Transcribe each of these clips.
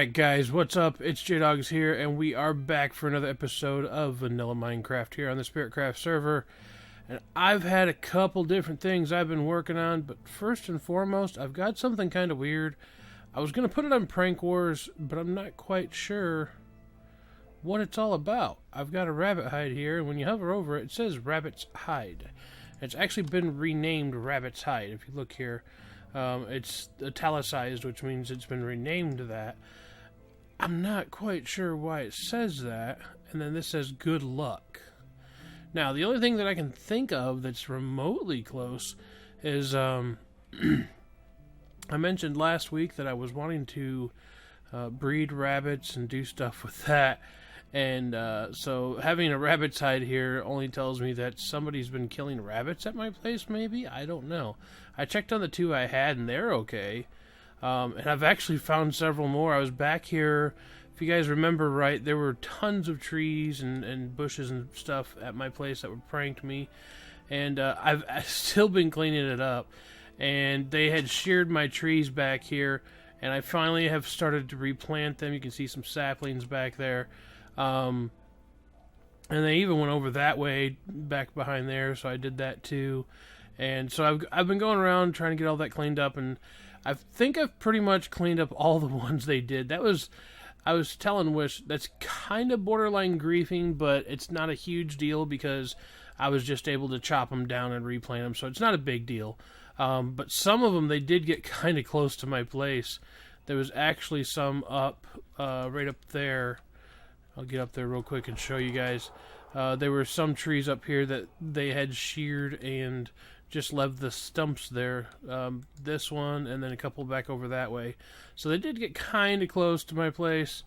Alright guys, what's up? It's JDawgs here, and we are back for another episode of Vanilla Minecraft here on the Spiritcraft Server. And I've had a couple different things I've been working on, but first and foremost, I've got something kind of weird. I was going to put it on Prank Wars, but I'm not quite sure what it's all about. I've got a rabbit hide here, and when you hover over it, it says Rabbit's Hide. It's actually been renamed Rabbit's Hide, if you look here. It's italicized, which means it's been renamed that. I'm not quite sure why it says that. And then this says good luck. Now, the only thing that I can think of that's remotely close is, I mentioned last week that I was wanting to breed rabbits and do stuff with that. And so having a rabbit's hide here only tells me that somebody's been killing rabbits at my place, maybe? I don't know. I checked on the two I had, and they're okay. And I've actually found several more. I was back here, if you guys remember right, there were tons of trees and bushes and stuff at my place that would prank me. And I've still been cleaning it up. And they had sheared my trees back here, and I finally have started to replant them. You can see some saplings back there. And they even went over that way, back behind there, so I did that too. And so I've been going around trying to get all that cleaned up, and I think I've pretty much cleaned up all the ones they did. I was telling Wish, that's kind of borderline griefing, but it's not a huge deal because I was just able to chop them down and replant them, so it's not a big deal. But some of them, they did get kind of close to my place. There was actually some up, right up there. I'll get up there real quick and show you guys. There were some trees up here that they had sheared and just left the stumps there. This one and then a couple back over that way. So they did get kind of close to my place.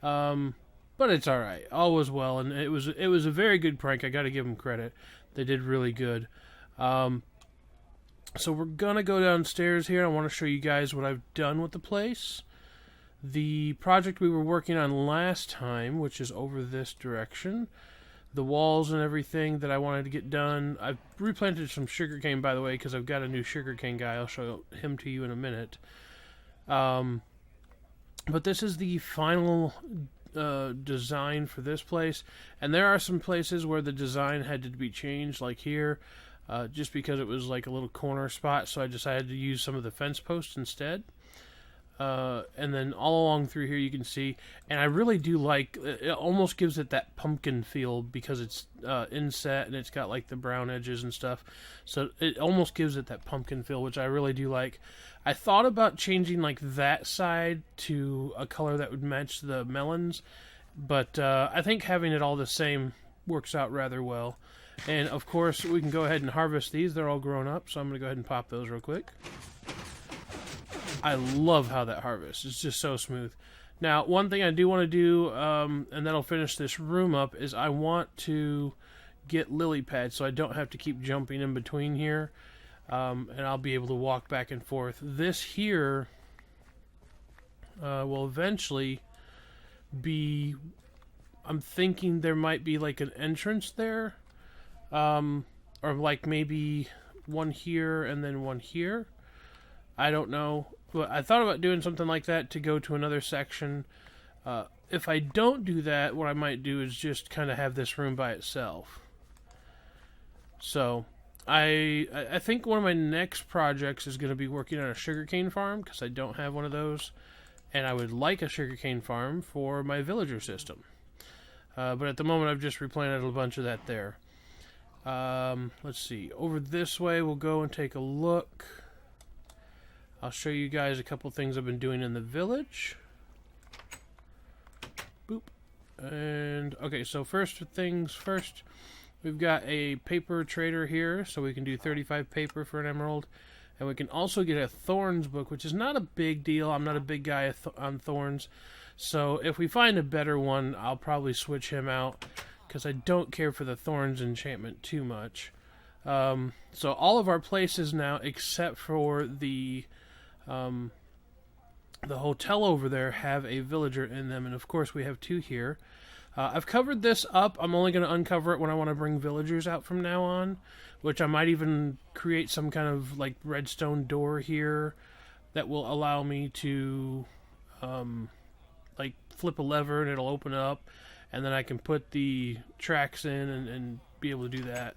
But it's alright. All was well, and it was a very good prank. I gotta give them credit. They did really good. So we're gonna go downstairs here. I want to show you guys what I've done with the place. The project we were working on last time, which is over this direction, the walls and everything that I wanted to get done. I've replanted some sugarcane, by the way, because I've got a new sugarcane guy. I'll show him to you in a minute. But this is the final design for this place, and there are some places where the design had to be changed, like here, just because it was like a little corner spot, so I decided to use some of the fence posts instead. And then all along through here you can see, and I really do like, it almost gives it that pumpkin feel because it's inset and it's got like the brown edges and stuff, so it almost gives it that pumpkin feel, which I really do like. I thought about changing like that side to a color that would match the melons, but I think having it all the same works out rather well. And of course we can go ahead and harvest these. They're all grown up, so I'm going to go ahead and pop those real quick. I love how that harvests. It's just so smooth. Now, one thing I do want to do, and that'll finish this room up, is I want to get lily pads so I don't have to keep jumping in between here, and I'll be able to walk back and forth. This here will eventually be, I'm thinking there might be like an entrance there, or like maybe one here and then one here. I don't know. But I thought about doing something like that to go to another section. If I don't do that, what I might do is just kind of have this room by itself. So, I think one of my next projects is going to be working on a sugarcane farm, because I don't have one of those. And I would like a sugarcane farm for my villager system. But at the moment, I've just replanted a bunch of that there. Let's see. Over this way, we'll go and take a look. I'll show you guys a couple things I've been doing in the village. Boop. And, okay, so first things first, we've got a paper trader here, so we can do 35 paper for an emerald. And we can also get a thorns book, which is not a big deal. I'm not a big guy on thorns. So if we find a better one, I'll probably switch him out, because I don't care for the thorns enchantment too much. So all of our places now, except for the hotel over there, have a villager in them, and of course we have two here. I've covered this up. I'm only going to uncover it when I want to bring villagers out from now on, which I might even create some kind of like redstone door here that will allow me to flip a lever and it'll open up, and then I can put the tracks in and be able to do that.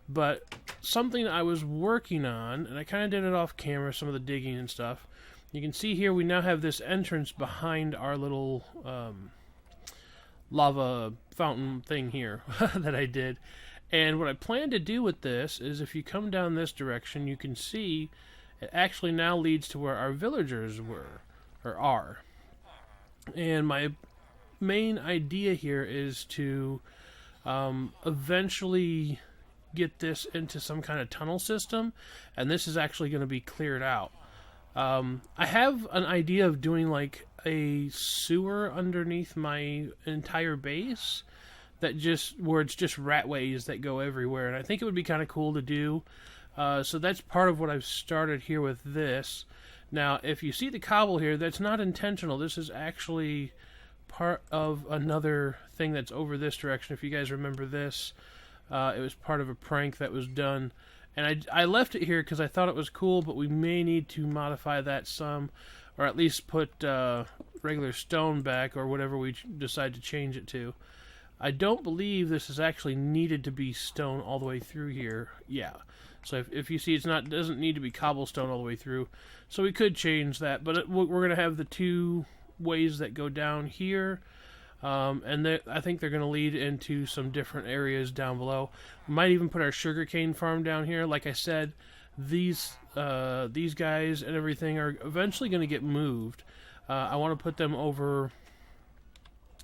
But something I was working on, and I kind of did it off camera, some of the digging and stuff. You can see here we now have this entrance behind our little lava fountain thing here that I did. And what I plan to do with this is, if you come down this direction, you can see it actually now leads to where our villagers were, or are. And my main idea here is to eventually get this into some kind of tunnel system, and this is actually going to be cleared out. I have an idea of doing like a sewer underneath my entire base, where it's just ratways that go everywhere, and I think it would be kind of cool to do. So that's part of what I've started here with this. Now, if you see the cobble here, that's not intentional. This is actually part of another thing that's over this direction. If you guys remember this, it was part of a prank that was done. And I left it here because I thought it was cool, but we may need to modify that some, or at least put regular stone back, or whatever we decide to change it to. I don't believe this is actually needed to be stone all the way through here. Yeah. So if you see, it doesn't need to be cobblestone all the way through. So we could change that, but we're going to have the two ways that go down here. And I think they're going to lead into some different areas down below. We might even put our sugarcane farm down here. Like I said, these guys and everything are eventually going to get moved. I want to put them over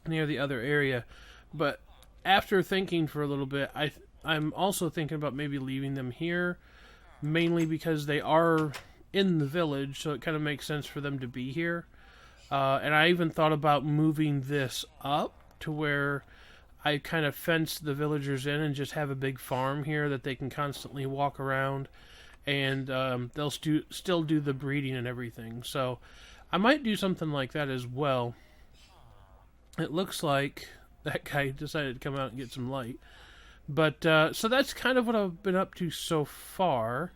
near the other area. But after thinking for a little bit, I'm also thinking about maybe leaving them here, mainly because they are in the village, so it kind of makes sense for them to be here. And I even thought about moving this up to where I kind of fence the villagers in and just have a big farm here that they can constantly walk around, and they'll still do the breeding and everything. So I might do something like that as well. It looks like that guy decided to come out and get some light. But so that's kind of what I've been up to so far.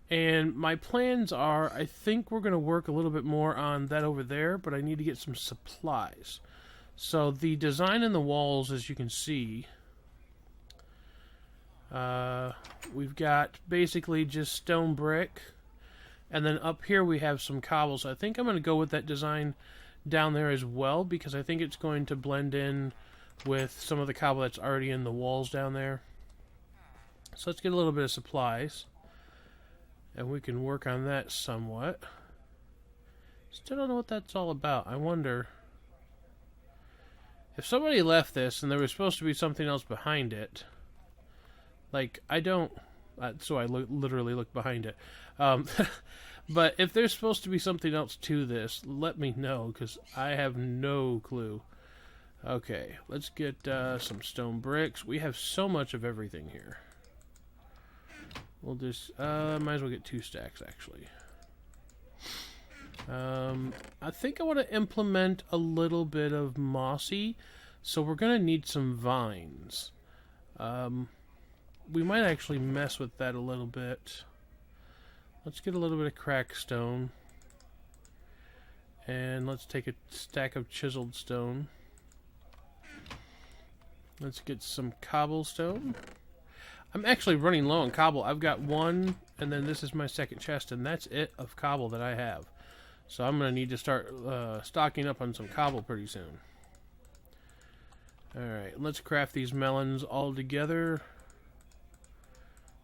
And my plans are, I think we're going to work a little bit more on that over there, but I need to get some supplies. So the design in the walls, as you can see, we've got basically just stone brick, and then up here we have some cobble. So I think I'm going to go with that design down there as well, because I think it's going to blend in with some of the cobble that's already in the walls down there. So let's get a little bit of supplies, and we can work on that somewhat. Still don't know what that's all about. I wonder if somebody left this and there was supposed to be something else behind it. Like, I don't... so I literally look behind it. But if there's supposed to be something else to this, let me know, because I have no clue. Okay, let's get some stone bricks. We have so much of everything here. We'll just, might as well get 2 stacks, actually. I think I want to implement a little bit of mossy, so we're going to need some vines. We might actually mess with that a little bit. Let's get a little bit of crack stone. And let's take a stack of chiseled stone. Let's get some cobblestone. I'm actually running low on cobble. I've got 1, and then this is my second chest, and that's it of cobble that I have. So I'm going to need to start stocking up on some cobble pretty soon. Alright, let's craft these melons all together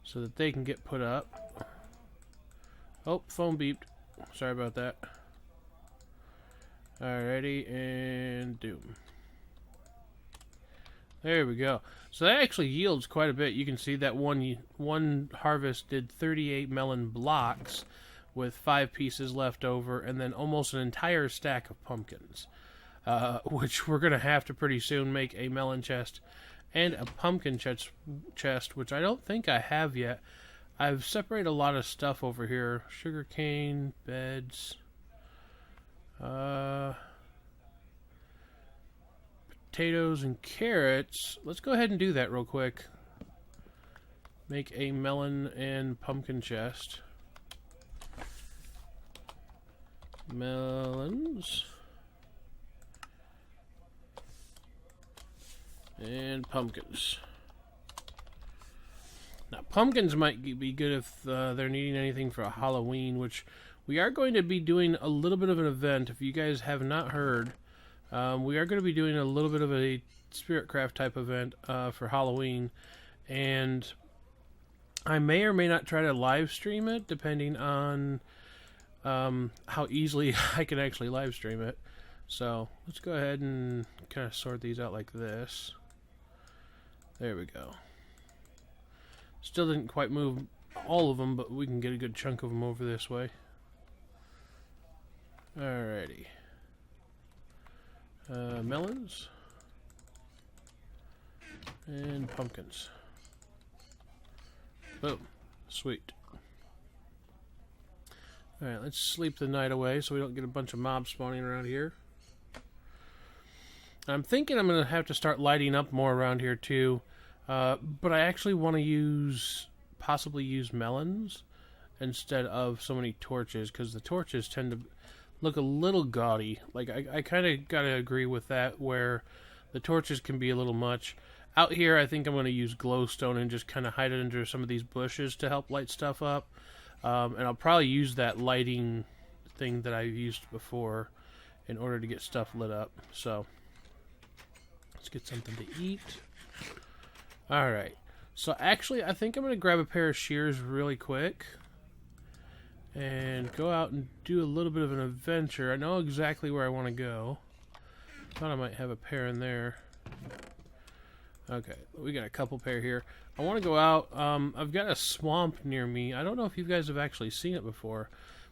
so that they can get put up. Oh, phone beeped. Sorry about that. Alrighty, and doom. There we go. So that actually yields quite a bit. You can see that one harvest did 38 melon blocks with 5 pieces left over, and then almost an entire stack of pumpkins, which we're going to have to pretty soon make a melon chest and a pumpkin chest, which I don't think I have yet. I've separated a lot of stuff over here. Sugarcane, beds, potatoes and carrots. Let's go ahead and do that real quick. Make a melon and pumpkin chest. Melons. And pumpkins. Now, pumpkins might be good if they're needing anything for a Halloween, which we are going to be doing a little bit of an event. If you guys have not heard, we are going to be doing a little bit of a Spiritcraft type event for Halloween, and I may or may not try to live stream it, depending on how easily I can actually live stream it. So let's go ahead and kind of sort these out like this. There we go. Still didn't quite move all of them, but we can get a good chunk of them over this way. Alrighty. Melons. And pumpkins. Boom. Sweet. Alright, let's sleep the night away so we don't get a bunch of mobs spawning around here. I'm thinking I'm going to have to start lighting up more around here too. But I actually want to possibly use melons instead of so many torches, because the torches tend to look a little gaudy. Like, I kind of got to agree with that, where the torches can be a little much. Out here, I think I'm going to use glowstone and just kind of hide it under some of these bushes to help light stuff up. And I'll probably use that lighting thing that I've used before in order to get stuff lit up. So, let's get something to eat. Alright, so actually I think I'm going to grab a pair of shears really quick and go out and do a little bit of an adventure. I know exactly where I want to go. Thought I might have a pair in there. Okay, we got a couple pair here. I want to go out. I've got a swamp near me. I don't know if you guys have actually seen it before,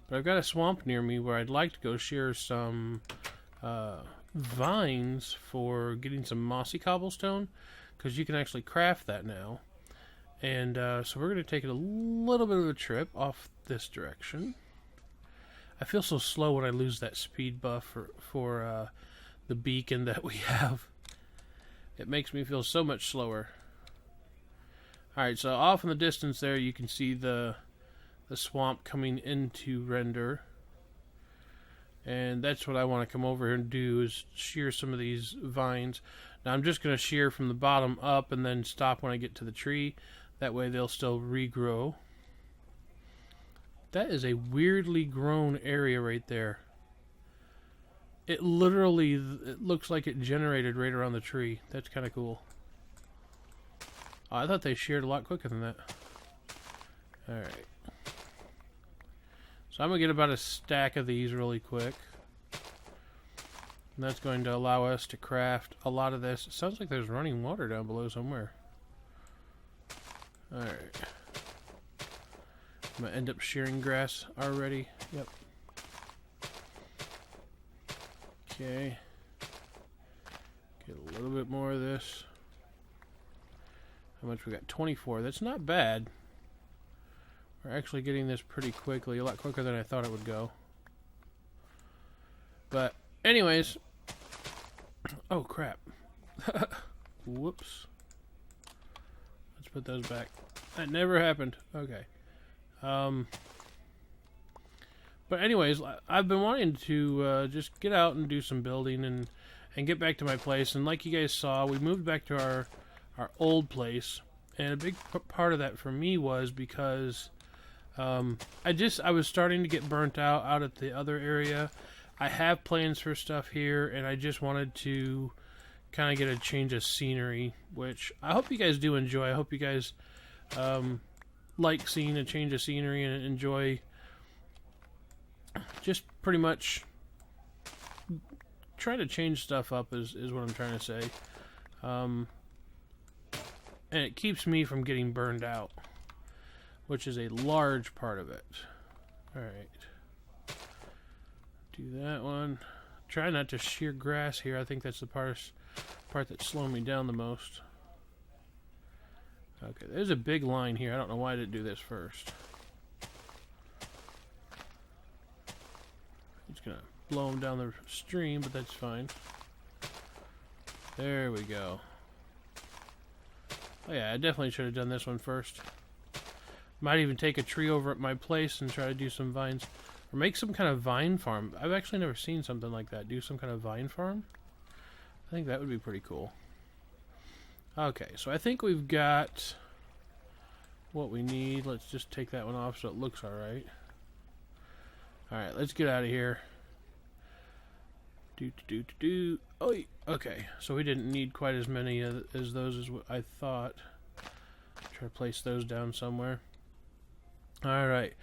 but I've got a swamp near me where I'd like to go shear some vines for getting some mossy cobblestone, because you can actually craft that now. And so we're going to take it a little bit of a trip off this direction. I feel so slow when I lose that speed buff for the beacon that we have. It makes me feel so much slower. Alright, so off in the distance there you can see the swamp coming into render. And that's what I want to come over here and do, is shear some of these vines. Now I'm just going to shear from the bottom up and then stop when I get to the tree. That way they'll still regrow. That is a weirdly grown area right there. It literally, it looks like it generated right around the tree. That's kind of cool. Oh, I thought they sheared a lot quicker than that. Alright. So I'm going to get about a stack of these really quick. And that's going to allow us to craft a lot of this. It sounds like there's running water down below somewhere. Alright. I'm going to end up shearing grass already. Yep. Okay. Get a little bit more of this. How much we got? 24. That's not bad. We're actually getting this pretty quickly. A lot quicker than I thought it would go. But, anyways. Oh, crap. Whoops. Let's put those back. That never happened. Okay. But anyways, I've been wanting to just get out and do some building and get back to my place. And like you guys saw, we moved back to our old place. And a big part of that for me was because I was starting to get burnt out at the other area. I have plans for stuff here, and I just wanted to kind of get a change of scenery, which I hope you guys do enjoy. I hope you guys like seeing a change of scenery and enjoy just pretty much trying to change stuff up is what I'm trying to say. And it keeps me from getting burned out, which is a large part of it. Alright. Do that one. Try not to shear grass here. I think that's the part that's slowing me down the most. Okay, there's a big line here. I don't know why I didn't do this first. It's gonna blow them down the stream, but that's fine. There we go. Oh yeah, I definitely should have done this one first. Might even take a tree over at my place and try to do some vines. Or make some kind of vine farm. I've actually never seen something like that. Do some kind of vine farm? I think that would be pretty cool. Okay, so I think we've got what we need. Let's just take that one off so it looks alright. Alright, let's get out of here. Oh, okay, so we didn't need quite as many as those as what I thought. Try to place those down somewhere. Alright,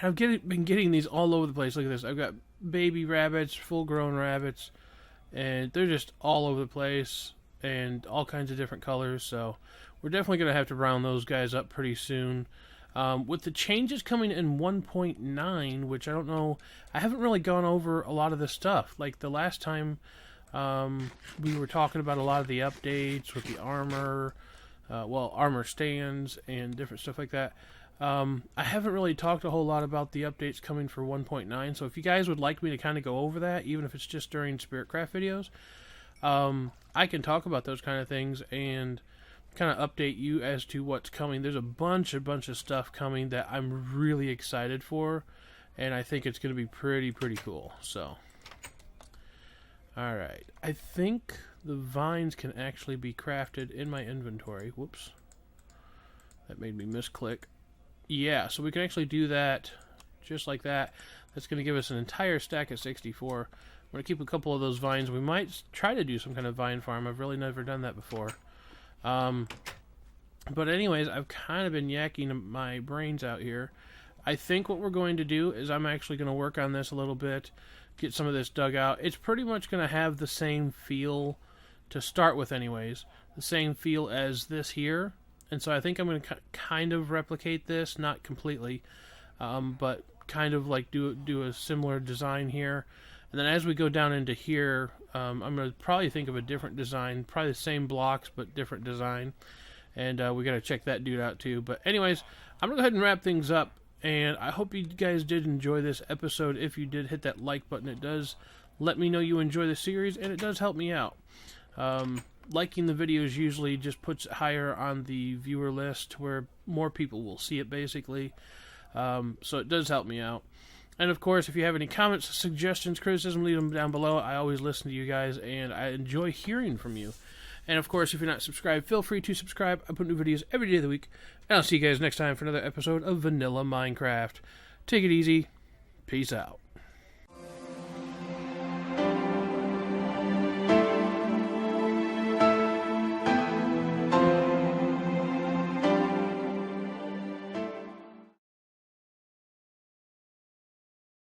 and I've been getting these all over the place. Look at this. I've got baby rabbits, full-grown rabbits, and they're just all over the place, and all kinds of different colors, so we're definitely going to have to round those guys up pretty soon. With the changes coming in 1.9, which I don't know, I haven't really gone over a lot of this stuff. Like the last time we were talking about a lot of the updates with the armor, armor stands and different stuff like that. I haven't really talked a whole lot about the updates coming for 1.9, so if you guys would like me to kind of go over that, even if it's just during Spiritcraft videos, I can talk about those kind of things and kind of update you as to what's coming. There's a bunch of stuff coming that I'm really excited for, and I think it's going to be pretty cool. So, alright, I think the vines can actually be crafted in my inventory. Whoops, that made me misclick. Yeah, so we can actually do that just like that. That's going to give us an entire stack of 64. I'm going to keep a couple of those vines. We might try to do some kind of vine farm. I've really never done that before. But anyways, I've kind of been yakking my brains out here. I think what we're going to do is I'm actually going to work on this a little bit, get some of this dug out. It's pretty much going to have the same feel to start with anyways, the same feel as this here. And so I think I'm going to kind of replicate this, not completely, but kind of like do a similar design here. And then as we go down into here, I'm going to probably think of a different design, probably the same blocks, but different design. And we got to check that dude out too. But anyways, I'm going to go ahead and wrap things up. And I hope you guys did enjoy this episode. If you did, hit that like button. It does let me know you enjoy the series, and it does help me out. Liking the videos usually just puts it higher on the viewer list where more people will see it, basically. So it does help me out. And of course, if you have any comments, suggestions, criticism, leave them down below. I always listen to you guys, and I enjoy hearing from you. And of course, if you're not subscribed, feel free to subscribe. I put new videos every day of the week. And I'll see you guys next time for another episode of Vanilla Minecraft. Take it easy. Peace out.